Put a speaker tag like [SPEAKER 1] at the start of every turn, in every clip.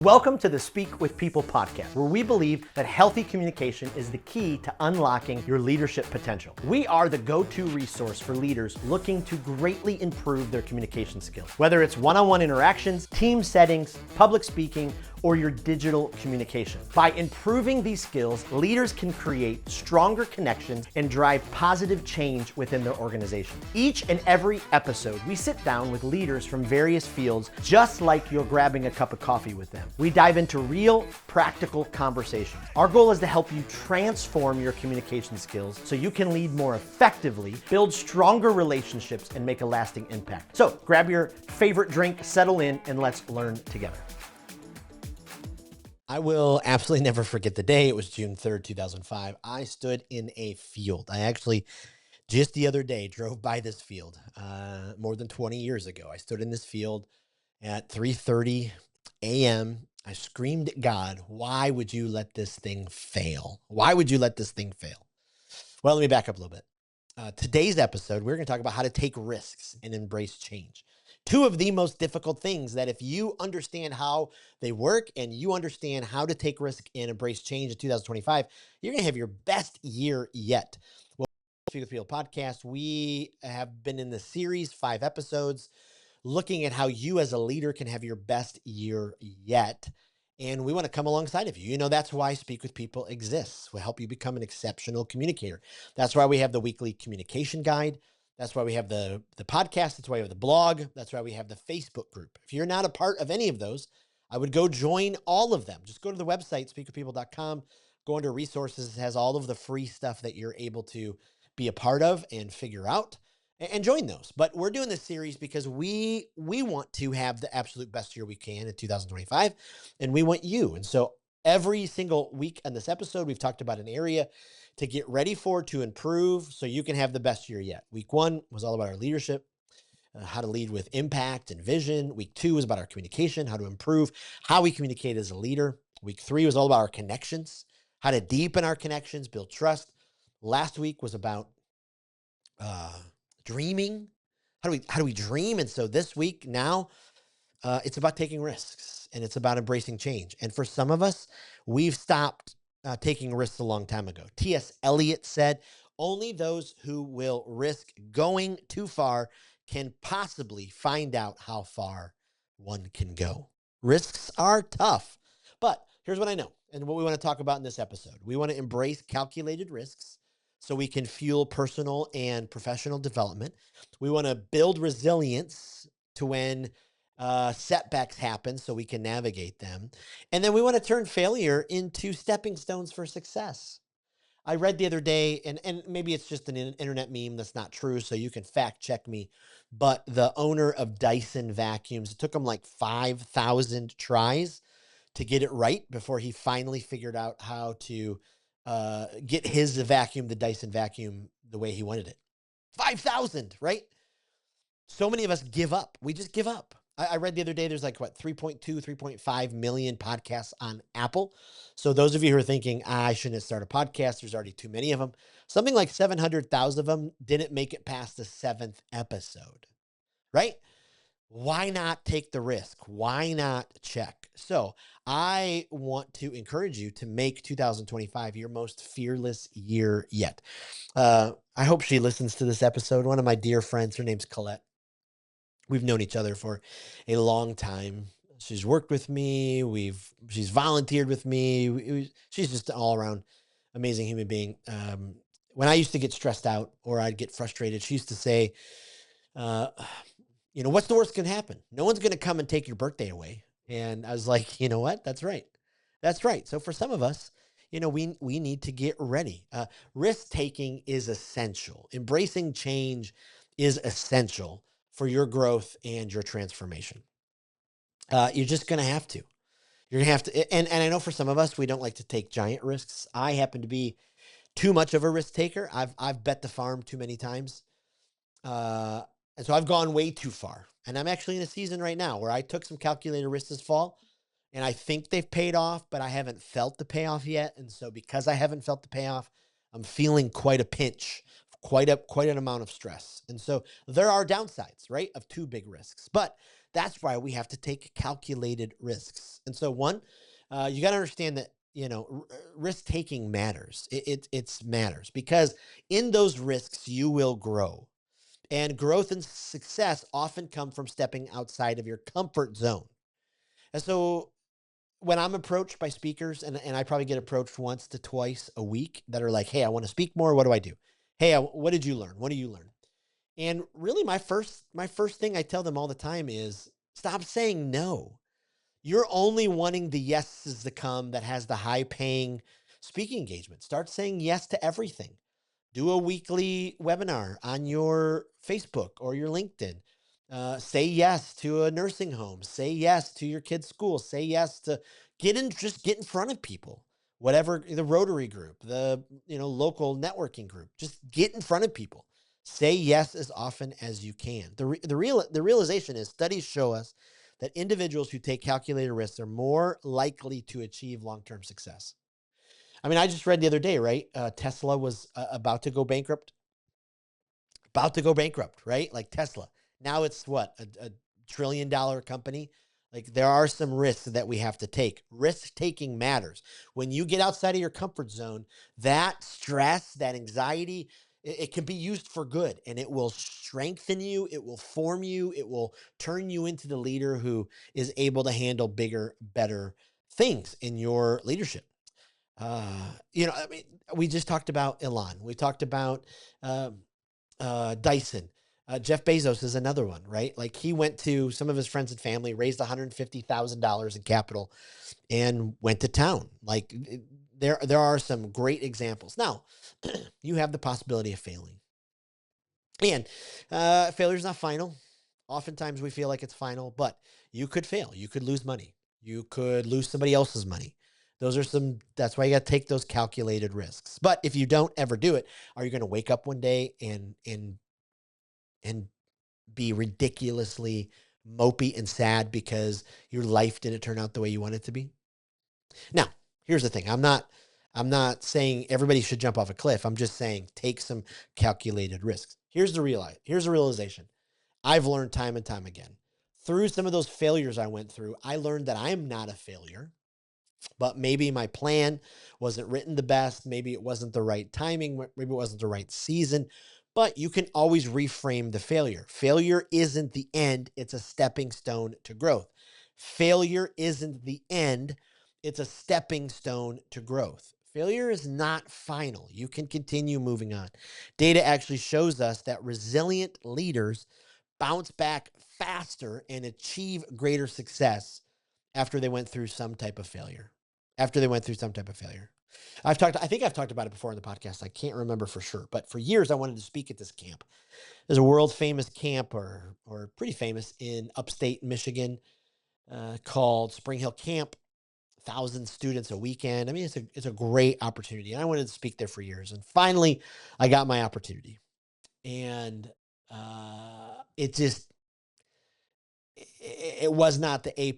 [SPEAKER 1] Welcome to the Speak with People podcast, where we believe that healthy communication is the key to unlocking your leadership potential. We are the go-to resource for leaders looking to greatly improve their communication skills. Whether it's one-on-one interactions, team settings, public speaking, or your digital communication. By improving these skills, leaders can create stronger connections and drive positive change within their organization. Each and every episode, we sit down with leaders from various fields, just like you're grabbing a cup of coffee with them. We dive into real, practical conversations. Our goal is to help you transform your communication skills so you can lead more effectively, build stronger relationships, and make a lasting impact. So grab your favorite drink, settle in, and let's learn together. I will absolutely never forget the day. It was June 3rd, 2005. I stood in a field. I actually, just the other day, drove by this field more than 20 years ago. I stood in this field at 3:30 a.m. I screamed at God, why would you let this thing fail? Why would you let this thing fail? Well, let me back up a little bit. Today's episode, we're going to talk about how to take risks and embrace change. Two of the most difficult things that if you understand how they work and you understand how to take risk and embrace change in 2025, you're going to have your best year yet. Well, Speak with People podcast, we have been in the series, 5 episodes, looking at how you as a leader can have your best year yet. And we want to come alongside of you. You know, that's why Speak with People exists. We'll help you become an exceptional communicator. That's why we have the weekly communication guide. That's why we have the podcast. That's why we have the blog. That's why we have the Facebook group. If you're not a part of any of those, I would go join all of them. Just go to the website, speakwithpeople.com, go under resources. It has all of the free stuff that you're able to be a part of and figure out and join those. But we're doing this series because we want to have the absolute best year we can in 2025, and we want you. And so every single week on this episode, we've talked about an area to get ready for, to improve, so you can have the best year yet. Week 1 was all about our leadership, how to lead with impact and vision. Week 2 was about our communication, how to improve how we communicate as a leader. Week 3 was all about our connections, how to deepen our connections, build trust. Last week was about dreaming. How do we dream? And so this week now, it's about taking risks and it's about embracing change. And for some of us, we've stopped taking risks a long time ago. T.S. Eliot said, only those who will risk going too far can possibly find out how far one can go. Risks are tough, but here's what I know and what we want to talk about in this episode. We want to embrace calculated risks so we can fuel personal and professional development. We want to build resilience to when setbacks happen so we can navigate them. And then we want to turn failure into stepping stones for success. I read the other day, and maybe it's just an internet meme that's not true, so you can fact check me, but the owner of Dyson vacuums, it took him like 5,000 tries to get it right before he finally figured out how to get his vacuum, the Dyson vacuum, the way he wanted it. 5,000, right? So many of us give up. We just give up. I read the other day, there's like, 3.2, 3.5 million podcasts on Apple. So those of you who are thinking, I shouldn't start a podcast, there's already too many of them. Something like 700,000 of them didn't make it past the 7th episode, right? Why not take the risk? Why not check? So I want to encourage you to make 2025 your most fearless year yet. I hope she listens to this episode. One of my dear friends, her name's Colette. We've known each other for a long time. She's worked with me. She's volunteered with me. She's just an all around amazing human being. When I used to get stressed out or I'd get frustrated, she used to say, what's the worst can happen? No one's going to come and take your birthday away. And I was like, you know what? That's right. That's right. So for some of us, we need to get ready. Risk taking is essential. Embracing change is essential for your growth and your transformation. You're just going to have to. You're going to have to. And I know for some of us, we don't like to take giant risks. I happen to be too much of a risk taker. I've bet the farm too many times. And so I've gone way too far. And I'm actually in a season right now where I took some calculated risks this fall. And I think they've paid off, but I haven't felt the payoff yet. And so because I haven't felt the payoff, I'm feeling quite a pinch, quite an amount of stress. And so there are downsides, right, of too big risks. But That's why we have to take calculated risks. And so, one, you got to understand that risk taking matters. It's matters because in those risks you will grow, and growth and success often come from stepping outside of your comfort zone. And so, when I'm approached by speakers, and I probably get approached once to twice a week that are like, "Hey, I want to speak more. What do I do? Hey, what did you learn? What do you learn?" And really, my first thing I tell them all the time is stop saying no. You're only wanting the yeses to come that has the high paying speaking engagement. Start saying yes to everything. Do a weekly webinar on your Facebook or your LinkedIn. Say yes to a nursing home. Say yes to your kid's school. Say yes to just get in front of people. Whatever the Rotary group, the local networking group, just get in front of people. Say yes as often as you can. The realization is studies show us that individuals who take calculated risks are more likely to achieve long term success. I mean, I just read the other day, right? Tesla was about to go bankrupt, right? Like Tesla. Now it's what, a $1 trillion company. Like there are some risks that we have to take. Risk taking matters. When you get outside of your comfort zone, that stress, that anxiety, it can be used for good, and it will strengthen you. It will form you. It will turn you into the leader who is able to handle bigger, better things in your leadership. I mean, we just talked about Elon. We talked about um, Dyson. Jeff Bezos is another one, right? Like he went to some of his friends and family, raised $150,000 in capital, and went to town. Like there are some great examples. Now, you have the possibility of failing, and failure is not final. Oftentimes we feel like it's final, but you could fail. You could lose money. You could lose somebody else's money. That's why you got to take those calculated risks. But if you don't ever do it, are you going to wake up one day and be ridiculously mopey and sad because your life didn't turn out the way you want it to be? Now, here's the thing. I'm not saying everybody should jump off a cliff. I'm just saying take some calculated risks. Here's the realization. I've learned time and time again. Through some of those failures I went through, I learned that I am not a failure, but maybe my plan wasn't written the best. Maybe it wasn't the right timing. Maybe it wasn't the right season. But you can always reframe the failure. Failure isn't the end, it's a stepping stone to growth. Failure isn't the end, it's a stepping stone to growth. Failure is not final. You can continue moving on. Data actually shows us that resilient leaders bounce back faster and achieve greater success after they went through some type of failure. After they went through some type of failure. I think I've talked about it before in the podcast. I can't remember for sure, but for years I wanted to speak at this camp. There's a world famous camp or pretty famous in upstate Michigan called Spring Hill Camp. 1,000 students a weekend. I mean, it's a great opportunity, and I wanted to speak there for years. And finally, I got my opportunity, and it just it was not the A+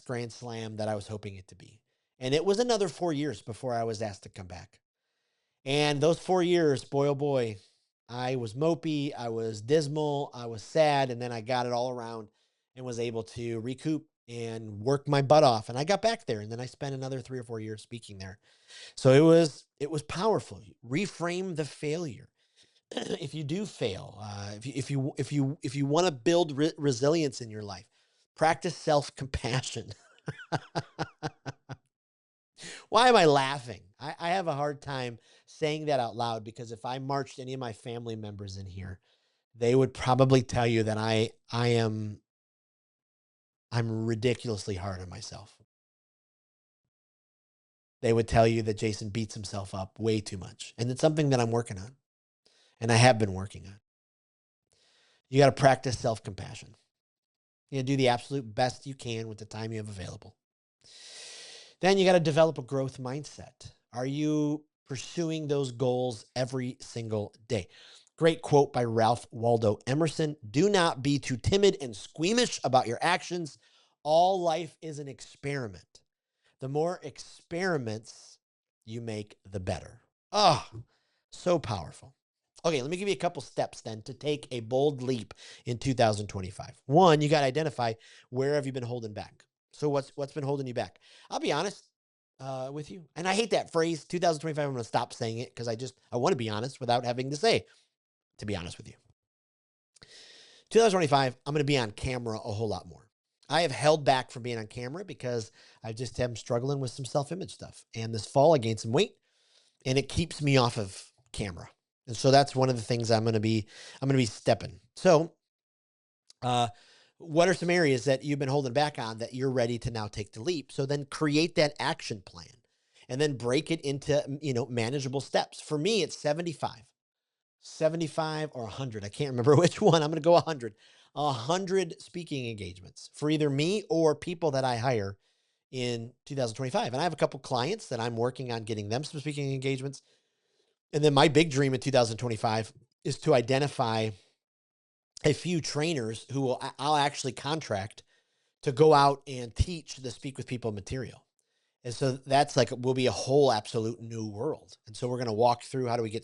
[SPEAKER 1] Grand Slam that I was hoping it to be. And it was another 4 years before I was asked to come back. And those 4 years, boy, oh boy, I was mopey, I was dismal, I was sad, and then I got it all around and was able to recoup and work my butt off. And I got back there, and then I spent another 3 or 4 years speaking there. So it was powerful. Reframe the failure. If you do fail, if you want to build resilience in your life, practice self compassion. Why am I laughing? I have a hard time saying that out loud because if I marched any of my family members in here, they would probably tell you that I'm ridiculously hard on myself. They would tell you that Jason beats himself up way too much. And it's something that I'm working on and I have been working on. You got to practice self compassion. You do the absolute best you can with the time you have available. Then you got to develop a growth mindset. Are you pursuing those goals every single day? Great quote by Ralph Waldo Emerson. Do not be too timid and squeamish about your actions. All life is an experiment. The more experiments you make, the better. Oh, so powerful. Okay, let me give you a couple steps then to take a bold leap in 2025. One, you got to identify where have you been holding back. So what's been holding you back? I'll be honest with you, and I hate that phrase 2025. I'm going to stop saying it because I want to be honest without having to say. To be honest with you, 2025, I'm going to be on camera a whole lot more. I have held back from being on camera because I just am struggling with some self-image stuff. And this fall, I gained some weight, and it keeps me off of camera. And so that's one of the things I'm going to be stepping. So, what are some areas that you've been holding back on that you're ready to now take the leap? So then create that action plan and then break it into, manageable steps. For me, it's 75 or 100. I can't remember which one. I'm going to go 100. 100 speaking engagements for either me or people that I hire in 2025. And I have a couple clients that I'm working on getting them some speaking engagements. And then my big dream in 2025 is to identify a few trainers who I'll actually contract to go out and teach the Speak with People material. And so that's will be a whole absolute new world. And so we're going to walk through how do we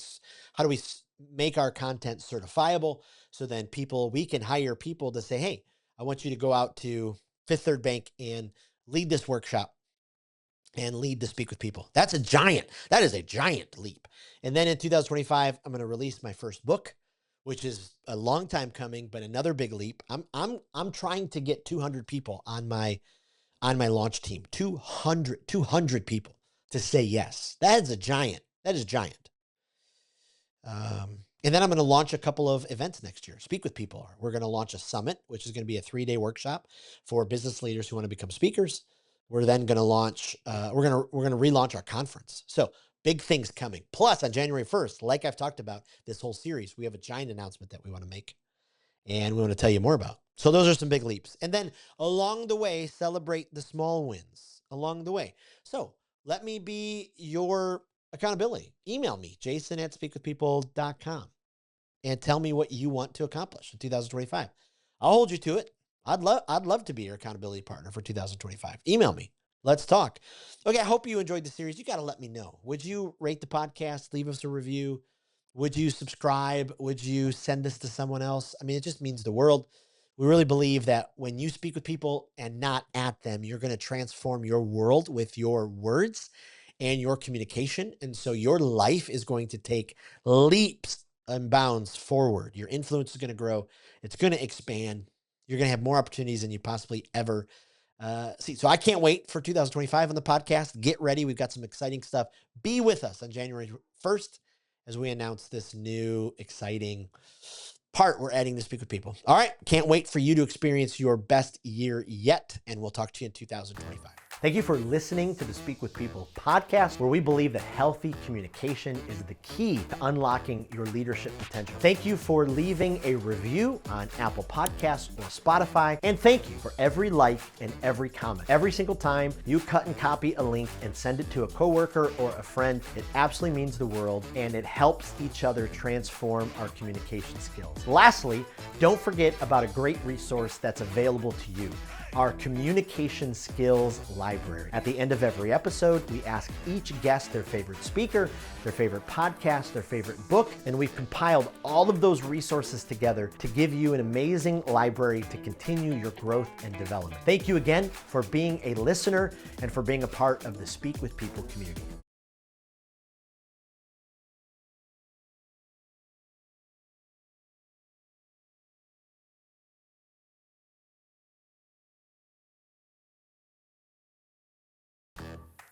[SPEAKER 1] make our content certifiable so then we can hire people to say, hey, I want you to go out to Fifth Third Bank and lead this workshop and lead to Speak with People. That is a giant leap. And then in 2025, I'm going to release my first book, which is a long time coming, but another big leap. I'm trying to get 200 people on my launch team, 200 people to say yes. That is giant. And then I'm going to launch a couple of events next year. Speak with People. We're going to launch a summit, which is going to be a 3-day workshop for business leaders who want to become speakers. We're then going to launch, we're going to relaunch our conference. So big things coming. Plus on January 1st, like I've talked about this whole series, we have a giant announcement that we want to make and we want to tell you more about. So those are some big leaps. And then along the way, celebrate the small wins along the way. So let me be your accountability. Email me, jason@speakwithpeople.com, and tell me what you want to accomplish in 2025. I'll hold you to it. I'd love to be your accountability partner for 2025. Email me. Let's talk. Okay, I hope you enjoyed the series. You got to let me know. Would you rate the podcast? Leave us a review. Would you subscribe? Would you send this to someone else? I mean, it just means the world. We really believe that when you speak with people and not at them, you're going to transform your world with your words and your communication. And so your life is going to take leaps and bounds forward. Your influence is going to grow. It's going to expand. You're going to have more opportunities than you possibly ever see. So I can't wait for 2025 on the podcast. Get ready. We've got some exciting stuff. Be with us on January 1st as we announce this new exciting part we're adding to Speak with People. All right. Can't wait for you to experience your best year yet. And we'll talk to you in 2025. Thank you for listening to the Speak with People podcast, where we believe that healthy communication is the key to unlocking your leadership potential. Thank you for leaving a review on Apple Podcasts or Spotify. And thank you for every like and every comment. Every single time you cut and copy a link and send it to a coworker or a friend, it absolutely means the world, and it helps each other transform our communication skills. Lastly, don't forget about a great resource that's available to you, our communication skills library. At the end of every episode, we ask each guest their favorite speaker, their favorite podcast, their favorite book, and we've compiled all of those resources together to give you an amazing library to continue your growth and development. Thank you again for being a listener and for being a part of the Speak with People community.